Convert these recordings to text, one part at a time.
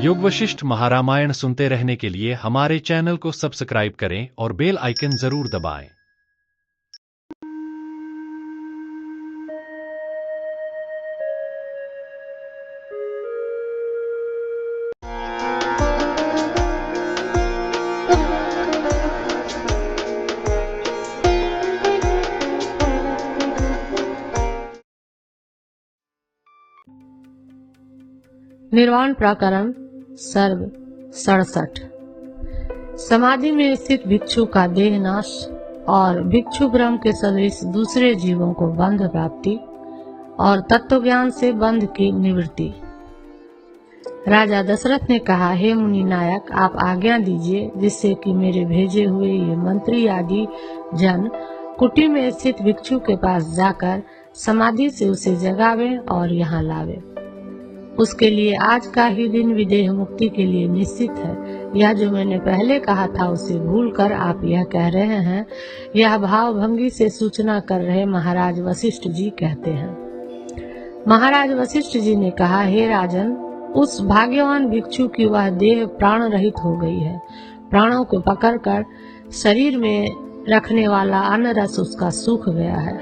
योग वशिष्ठ महारामायण सुनते रहने के लिए हमारे चैनल को सब्सक्राइब करें और बेल आइकन जरूर दबाएं। निर्वाण प्रकरण सर्ग 67। समाधि में स्थित भिक्षु का देह नाश और भिक्षु ब्रह्म के सदृश दूसरे जीवों को बंध प्राप्ति और तत्व ज्ञान से बंध की निवृत्ति। राजा दशरथ ने कहा, हे मुनि नायक, आप आज्ञा दीजिए जिससे कि मेरे भेजे हुए ये मंत्री आदि जन कुटी में स्थित भिक्षु के पास जाकर समाधि से उसे जगावे और यहाँ लावे। उसके लिए आज का ही दिन विदेह मुक्ति के लिए निश्चित है। यह जो मैंने पहले कहा था उसे भूलकर आप यह कह रहे हैं, यह भाव भंगी से सूचना कर रहे महाराज वशिष्ठ जी कहते हैं। महाराज वशिष्ठ जी ने कहा, हे राजन, उस भाग्यवान भिक्षु की वह देह प्राण रहित हो गई है। प्राणों को पकड़कर शरीर में रखने वाला अन्न रस उसका सूख गया है,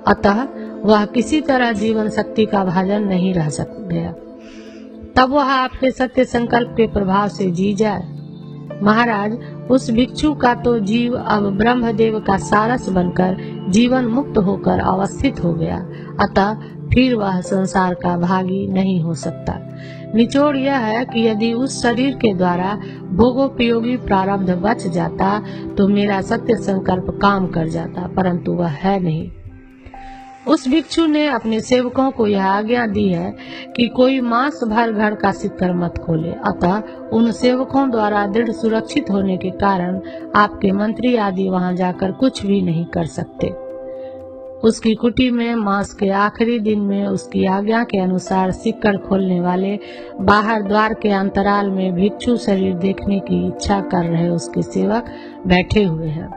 अतः वह किसी तरह जीवन शक्ति का भाजन नहीं रह गया। तब वह आपके सत्य संकल्प के प्रभाव से जी जाए। महाराज, उस भिक्षु का तो जीव अब ब्रह्मदेव का सारस बनकर जीवन मुक्त होकर अवस्थित हो गया, अतः फिर वह संसार का भागी नहीं हो सकता। निचोड़ यह है कि यदि उस शरीर के द्वारा भोगोपयोगी प्रारब्ध बच जाता तो मेरा सत्य संकल्प काम कर जाता, परंतु वह है नहीं। उस भिक्षु ने अपने सेवकों को यह आज्ञा दी है कि कोई मांस भर घर का सिक्कर मत खोले, अतः उन सेवकों द्वारा दृढ़ सुरक्षित होने के कारण आपके मंत्री आदि वहां जाकर कुछ भी नहीं कर सकते। उसकी कुटी में मास के आखिरी दिन में उसकी आज्ञा के अनुसार सिक्कर खोलने वाले बाहर द्वार के अंतराल में भिक्षु शरीर देखने की इच्छा कर रहे उसके सेवक बैठे हुए हैं।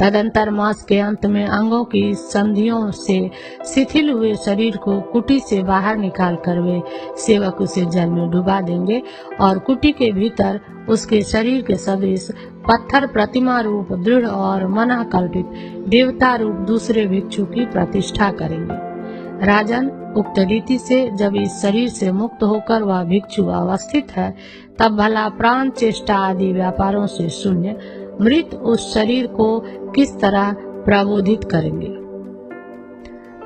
तदंतर मास के अंत में अंगों की संधियों से शिथिल हुए शरीर को कुटी से बाहर निकाल कर वे सेवक उसे जल में डुबा देंगे और कुटी के भीतर उसके शरीर के सदृश पत्थर प्रतिमा रूप दृढ़ और मना कल्पित देवता रूप दूसरे भिक्षु की प्रतिष्ठा करेंगे। राजन, उक्त रीति से जब इस शरीर से मुक्त होकर वह भिक्षु अवस्थित है, तब भला प्राण चेष्टा आदि व्यापारों से शून्य मृत उस शरीर को किस तरह प्रबोधित करेंगे।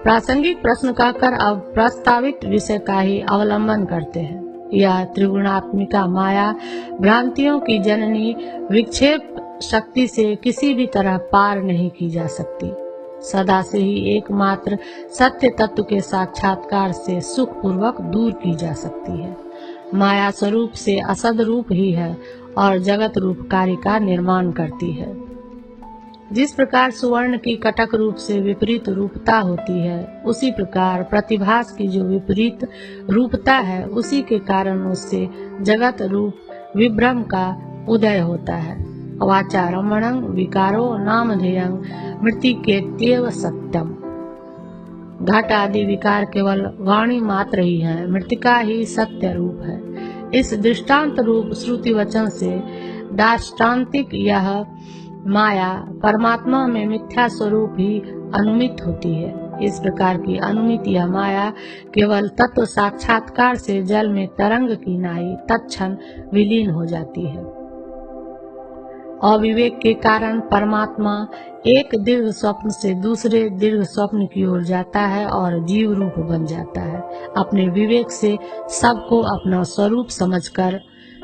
प्रासंगिक प्रश्न कहकर अब प्रस्तावित विषय का ही अवलंबन करते हैं। यह त्रिगुणात्मिका माया भ्रांतियों की जननी विक्षेप शक्ति से किसी भी तरह पार नहीं की जा सकती। सदा से ही एकमात्र सत्य तत्व के साक्षात्कार से सुख पूर्वक दूर की जा सकती है। माया स्वरूप से असद रूप ही है और जगत रूप कार्य का निर्माण करती है। जिस प्रकार सुवर्ण की कटक रूप से विपरीत रूपता होती है, उसी प्रकार प्रतिभास की जो विपरीत रूपता है, उसी के कारण उससे जगत रूप विभ्रम का उदय होता है। वाचा रमणं विकारो नामधेयं मृतिकेत्येव सत्यम। घट आदि विकार केवल वाणी मात्र ही है, मृतिका ही सत्य रूप है। इस दृष्टांत रूप श्रुति वचन से दाष्टान्तिक यह माया परमात्मा में मिथ्या स्वरूप ही अनुमित होती है। इस प्रकार की अनुमित यह माया केवल तत्व साक्षात्कार से जल में तरंग की नाई तत्क्षण विलीन हो जाती है। अविवेक के कारण परमात्मा एक दीर्घ स्वप्न से दूसरे दीर्घ स्वप्न की ओर जाता है और जीव रूप बन जाता है। अपने विवेक से सबको अपना स्वरूप समझकर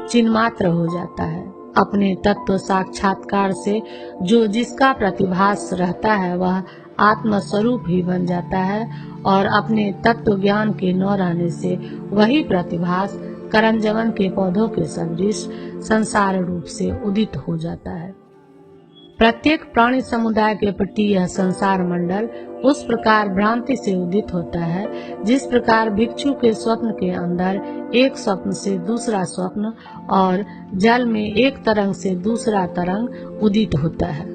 चिन्मात्र हो जाता है। अपने तत्व साक्षात्कार से जो जिसका प्रतिभास रहता है वह आत्म स्वरूप ही बन जाता है और अपने तत्व ज्ञान के न रहने से वही प्रतिभास करंजवन के पौधों के सदृश संसार रूप से उदित हो जाता है। प्रत्येक प्राणी समुदाय के प्रति यह संसार मंडल उस प्रकार भ्रांति से उदित होता है जिस प्रकार भिक्षु के स्वप्न के अंदर एक स्वप्न से दूसरा स्वप्न और जल में एक तरंग से दूसरा तरंग उदित होता है।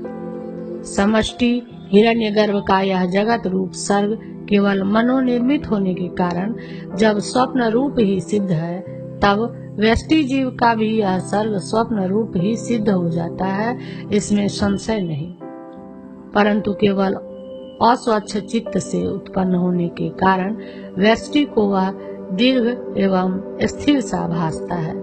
समष्टि हिरण्यगर्भ का यह जगत रूप सर्ग केवल मनोनिर्मित होने के कारण जब स्वप्न रूप ही सिद्ध है तब व्यष्टि जीव का भी यह सर्व स्वप्न रूप ही सिद्ध हो जाता है, इसमें संशय नहीं। परंतु केवल अस्वच्छ चित्त से उत्पन्न होने के कारण व्यष्टि को वह दीर्घ एवं स्थिर सा भासता है।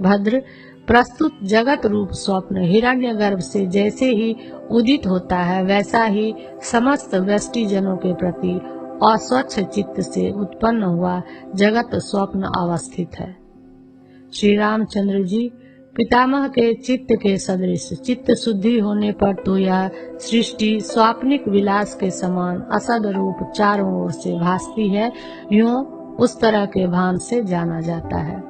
भद्र, प्रस्तुत जगत रूप स्वप्न हिरण्यगर्भ से जैसे ही उदित होता है, वैसा ही समस्त व्यष्टि जनों के प्रति अस्वच्छ चित्त से उत्पन्न हुआ जगत स्वप्न अवस्थित है। श्री रामचंद्र जी पितामह के चित्त के सदृश चित्त शुद्धि होने पर तो यह सृष्टि स्वाप्निक विलास के समान असद रूप चारों ओर से भासती है, यूं उस तरह के भान से जाना जाता है।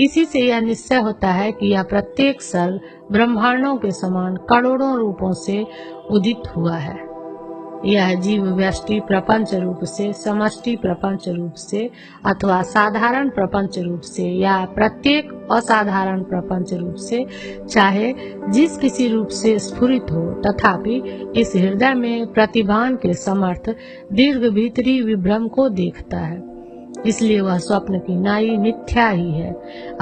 इसी से यह निश्चय होता है कि यह प्रत्येक सर्ग ब्रह्मांडों के समान करोड़ों रूपों से उदित हुआ है। यह जीव व्यष्टि प्रपंच रूप से, समष्टि प्रपंच रूप से अथवा साधारण प्रपंच रूप से या प्रत्येक असाधारण प्रपंच रूप से, चाहे जिस किसी रूप से स्फुरित हो, तथापि इस हृदय में प्रतिभान के समर्थ दीर्घ भीतरी विभ्रम को देखता है। इसलिए वह स्वप्न की नाई मिथ्या ही है।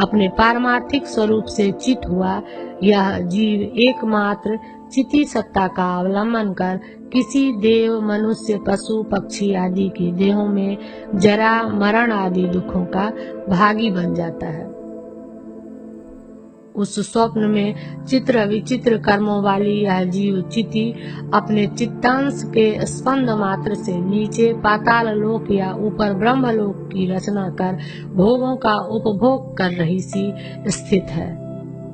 अपने पारमार्थिक स्वरूप से चित हुआ यह जीव एकमात्र चिति सत्ता का अवलंबन कर किसी देव, मनुष्य, पशु, पक्षी आदि के देहों में जरा, मरण आदि दुखों का भागी बन जाता है। उस स्वप्न में चित्र विचित्र कर्मों वाली यह जीव चिति अपने चित्तांश के स्पंद मात्र से नीचे पाताल लोक या ऊपर ब्रह्मलोक की रचना कर भोगों का उपभोग कर रही सी स्थित है।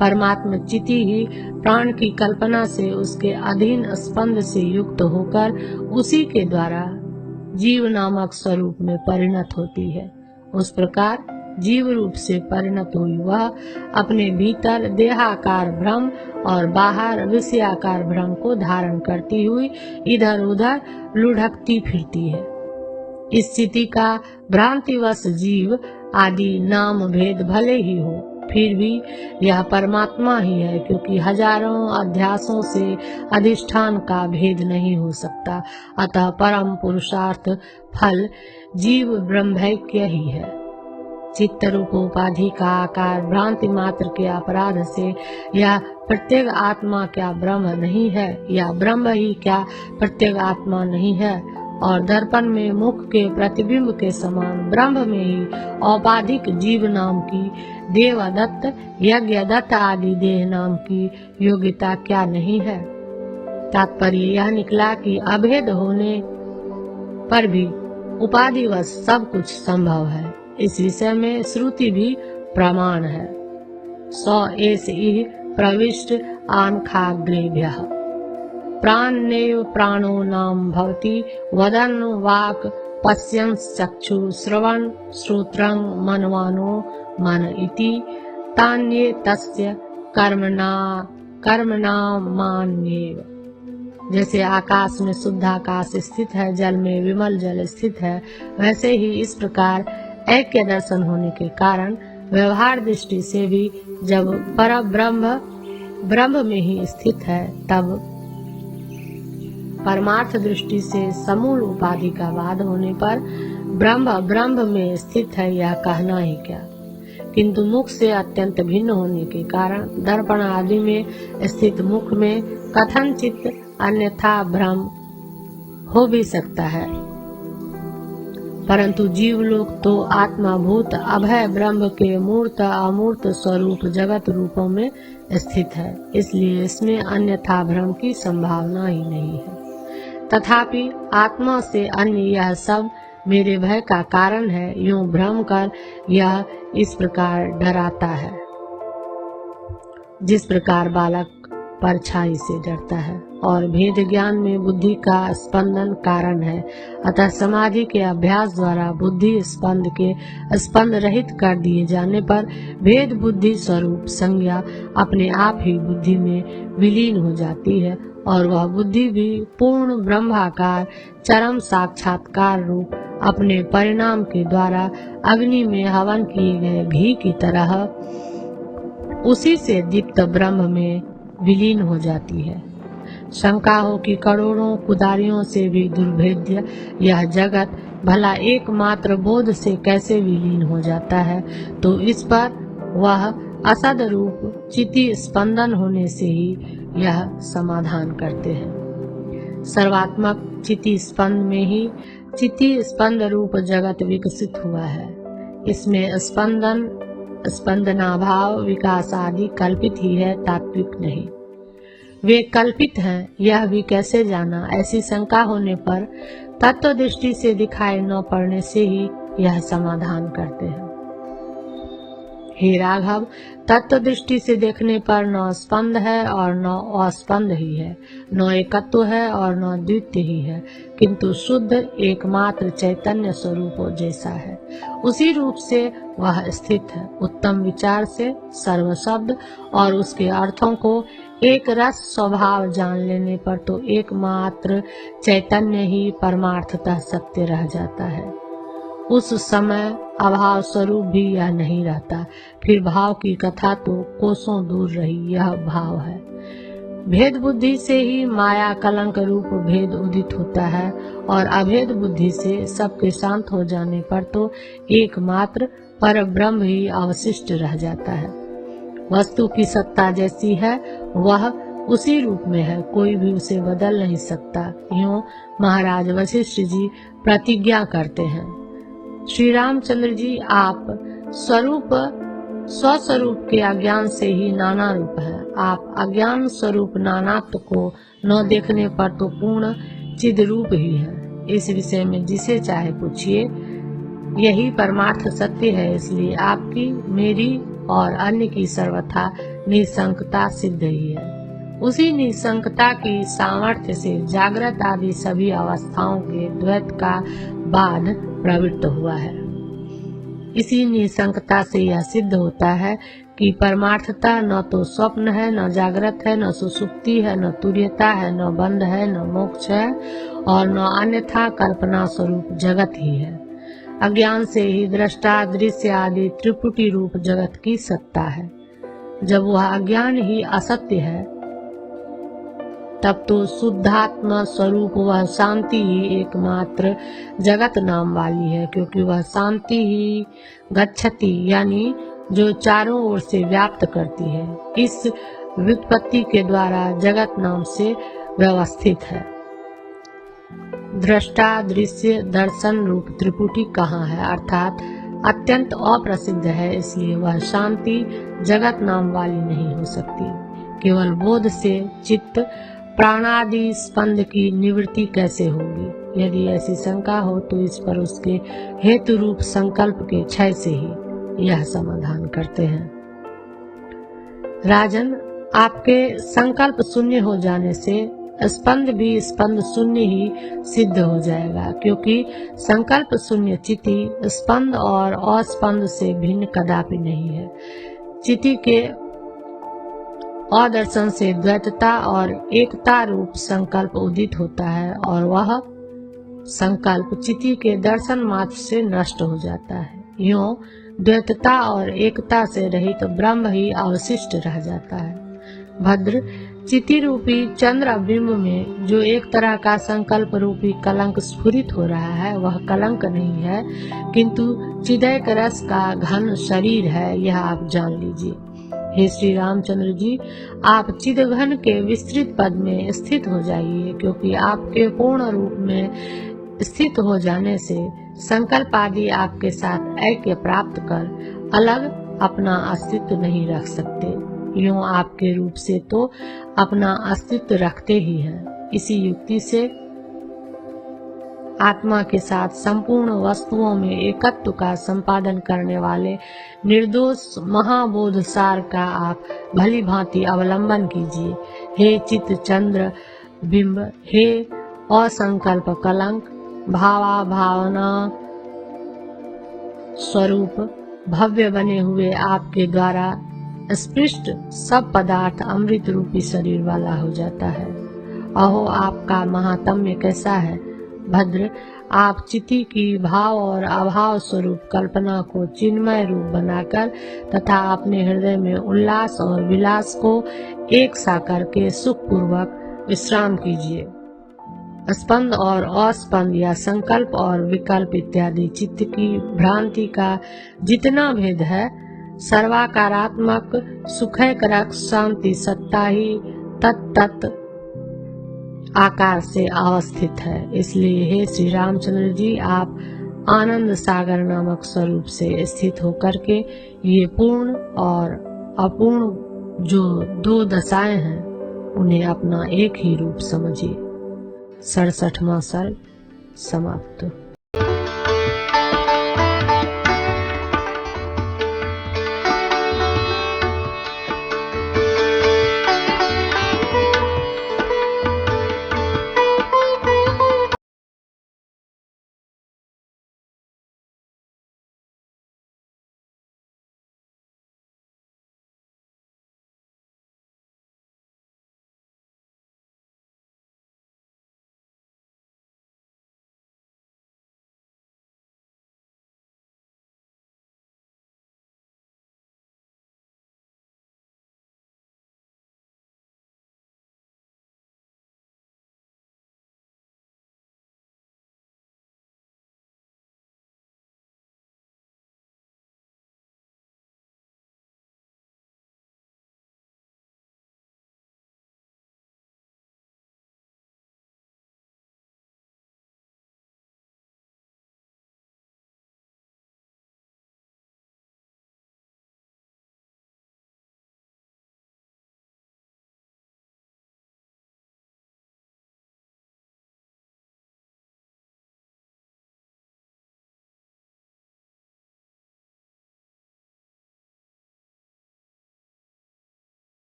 परमात्मा चिति ही प्राण की कल्पना से उसके अधीन स्पंद से युक्त होकर उसी के द्वारा जीव नामक स्वरूप में परिणत होती है। उस प्रकार जीव रूप से परिणत हुई वह अपने भीतर देहाकार भ्रम और बाहर विषयाकार भ्रम को धारण करती हुई इधर उधर लुढ़कती फिरती है। इस स्थिति का भ्रांतिवश जीव आदि नाम भेद भले ही हो, फिर भी यह परमात्मा ही है, क्योंकि हजारों अध्यासों से अधिष्ठान का भेद नहीं हो सकता। अतः परम पुरुषार्थ फल जीव ब्रह्मैक्य ही है। चित्त रूप उपाधि का आकार भ्रांति मात्र के अपराध से यह प्रत्येक आत्मा क्या ब्रह्म नहीं है, या ब्रह्म ही क्या प्रत्येक आत्मा नहीं है, और दर्पण में मुख के प्रतिबिंब के समान ब्रह्म में ही औपाधिक जीव नाम की देवदत्त, यज्ञदत्त आदि देह नाम की योग्यता क्या नहीं है। तात्पर्य यह निकला कि अभेद होने पर भी उपाधिवश सब कुछ संभव है। इस विषय में श्रुति भी प्रमाण है। 100 एष इह प्रविष्ट आनखाग्रेभ्यः प्राणेव प्राणो नाम भवति वदन् वाक् पश्यन् चक्षु श्रवण श्रोत्रं मनवानो मन इति तान्ये तस्य कर्मणा मान्येव। जैसे आकाश में शुद्ध आकाश स्थित है, जल में विमल जल स्थित है, वैसे ही इस प्रकार ऐक्य दर्शन होने के कारण व्यवहार दृष्टि से भी जब पर ब्रह्म में ही स्थित है, तब परमार्थ दृष्टि से समूल उपाधि का वाद होने पर ब्रह्म में स्थित है, यह कहना ही क्या। किंतु मुख से अत्यंत भिन्न होने के कारण दर्पण आदि में स्थित मुख में कथनचित अन्यथा भ्रम हो भी सकता है, परंतु जीवलोक तो आत्माभूत अभय ब्रह्म के मूर्त अमूर्त स्वरूप जगत रूपों में स्थित है, इसलिए इसमें अन्यथा भ्रम की संभावना ही नहीं है। तथापि आत्मा से अन्य यह सब मेरे भय का कारण है, यूं भ्रम कर यह इस प्रकार डराता है, जिस प्रकार बालक परछाई से डरता है, और भेद ज्ञान में बुद्धि का स्पंदन कारण है। अतः समाधि के अभ्यास द्वारा बुद्धि स्पंद के स्पंद रहित कर दिए जाने पर भेद बुद्धि स्वरूप संज्ञा अपने आप ही बुद्धि में विलीन हो जाती है, और वह बुद्धि भी पूर्ण ब्रह्माकार चरम साक्षात्कार रूप अपने परिणाम के द्वारा अग्नि में हवन किए गए घी की तरह उसी से दीप्त ब्रह्म में विलीन हो जाती है। शंका हो कि करोड़ों कुदारियों से भी दुर्भेद्य यह जगत भला एकमात्र बोध से कैसे विलीन हो जाता है, तो इस पर वह असद रूप चिति स्पंदन होने से ही यह समाधान करते हैं। सर्वात्मक चिति स्पंद में ही चिति स्पंद रूप जगत विकसित हुआ है। इसमें स्पंदन, स्पंदनाभाव, विकास आदि कल्पित ही है, तात्विक नहीं। वे कल्पित हैं, यह भी कैसे जाना? ऐसी शंका होने पर तत्व दृष्टि से दिखाई न पड़ने से ही यह समाधान करते हैं। हे राघव, तत्व दृष्टि से देखने पर न स्पंद है और न अस्पंद ही है, न एकत्व है और न द्वितीय ही है, किंतु शुद्ध एकमात्र चैतन्य स्वरूप जैसा है, उसी रूप से वह स्थित है। उत्तम विचार से सर्व शब्द और उसके अर्थों को एक रस स्वभाव जान लेने पर तो एकमात्र चैतन्य ही परमार्थतः सत्य रह जाता है। उस समय अभाव स्वरूप भी यह नहीं रहता। फिर भाव की कथा तो कोसों दूर रही, यह भाव है। भेद बुद्धि से ही माया कलंक रूप भेद उदित होता है और अभेद बुद्धि से सबके शांत हो जाने पर तो एकमात्र पर ब्रह्म ही अवशिष्ट रह जाता है। वस्तु की सत्ता जैसी है वह उसी रूप में है, कोई भी उसे बदल नहीं सकता। यूं महाराज वशिष्ठ जी प्रतिज्ञा करते हैं। श्री रामचंद्र जी, आप स्वस्वरूप के अज्ञान से ही नाना रूप है। आप अज्ञान स्वरूप नानात्व को न देखने पर तो पूर्ण चिद रूप ही है। इस विषय में जिसे चाहे पूछिए, यही परमार्थ सत्य है। इसलिए आपकी, मेरी और अन्य की सर्वथा निसंकता सिद्ध ही है। उसी निसंकता की सामर्थ्य से जागृत आदि सभी अवस्थाओं के द्वैत का बाध प्रवृत्त हुआ है। इसी निसंकता से यह सिद्ध होता है कि परमार्थता न तो स्वप्न है, न जागृत है, न सुसुप्ति है, न तुर्यता है, न बंध है, न मोक्ष है और न अन्यथा कल्पना स्वरूप जगत ही है। अज्ञान से ही दृष्टा, दृश्य आदि त्रिपुटी रूप जगत की सत्ता है। जब वह अज्ञान ही असत्य है, तब तो शुद्धात्मा स्वरूप वह शांति ही एकमात्र जगत नाम वाली है, क्योंकि वह शांति ही गच्छति यानी जो चारों ओर से व्याप्त करती है। इस व्युत्पत्ति के द्वारा जगत नाम से व्यवस्थित है। दृष्टा, दृश्य, दर्शन रूप त्रिपुटी कहाँ है, अर्थात अत्यंत अप्रसिद्ध है, इसलिए वह शांति जगत नाम वाली नहीं हो सकती। केवल बोध से चित्त प्राणादि स्पंद की निवृत्ति कैसे होगी? यदि ऐसी शंका हो तो इस पर उसके हेतु रूप संकल्प के क्षय से ही यह समाधान करते हैं। राजन, आपके संकल्प शून्य हो जाने से स्पंद भी स्पंद शून्य ही सिद्ध हो जाएगा, क्योंकि संकल्प शून्य चिति स्पंद और अस्पंद से भिन्न कदापि नहीं है। चिति के अदर्शन से द्वैतता और एकता रूप संकल्प उदित होता है और वह संकल्प चिति के दर्शन मात्र से नष्ट हो जाता है। यूं द्वैतता और एकता से रहित तो ब्रह्म ही अवशिष्ट रह जाता है। भद्र, चिति रूपी चंद्र बिंब में जो एक तरह का संकल्प रूपी कलंक स्फुरित हो रहा है, वह कलंक नहीं है, किंतु चिदैक रस का घन शरीर है, यह आप जान लीजिए। हे श्री रामचंद्र जी, आप चिदघन के विस्तृत पद में स्थित हो जाइए, क्योंकि आपके पूर्ण रूप में स्थित हो जाने से संकल्प आदि आपके साथ ऐक्य प्राप्त कर अलग अपना अस्तित्व नहीं रख सकते। यूं आपके रूप से तो अपना अस्तित्व रखते ही हैं। इसी युक्ति से आत्मा के साथ संपूर्ण वस्तुओं में एकत्व का संपादन करने वाले निर्दोष महाबोध सार का आप भली भांति अवलंबन कीजिए। हे चित्त चंद्र बिंब, हे असंकल्प कलंक, भावा भावना स्वरूप भव्य बने हुए आपके द्वारा स्पृष्ट सब पदार्थ अमृत रूपी शरीर वाला हो जाता है। अहो, आपका महात्म्य कैसा है। भद्र, आप चिति की भाव और अभाव स्वरूप कल्पना को चिन्मय रूप बनाकर तथा अपने हृदय में उल्लास और विलास को एक सा करके सुखपूर्वक विश्राम कीजिए। स्पंद और अस्पंद या संकल्प और विकल्प इत्यादि चित्त की भ्रांति का जितना भेद है, सर्वाकारात्मक सुखकारक शांति सत्ता ही तत्त आकार से अवस्थित है। इसलिए हे श्री रामचंद्र जी, आप आनंद सागर नामक स्वरूप से स्थित होकर के ये पूर्ण और अपूर्ण जो दो दशाएं हैं उन्हें अपना एक ही रूप समझिए। 67वां सर्ग समाप्त।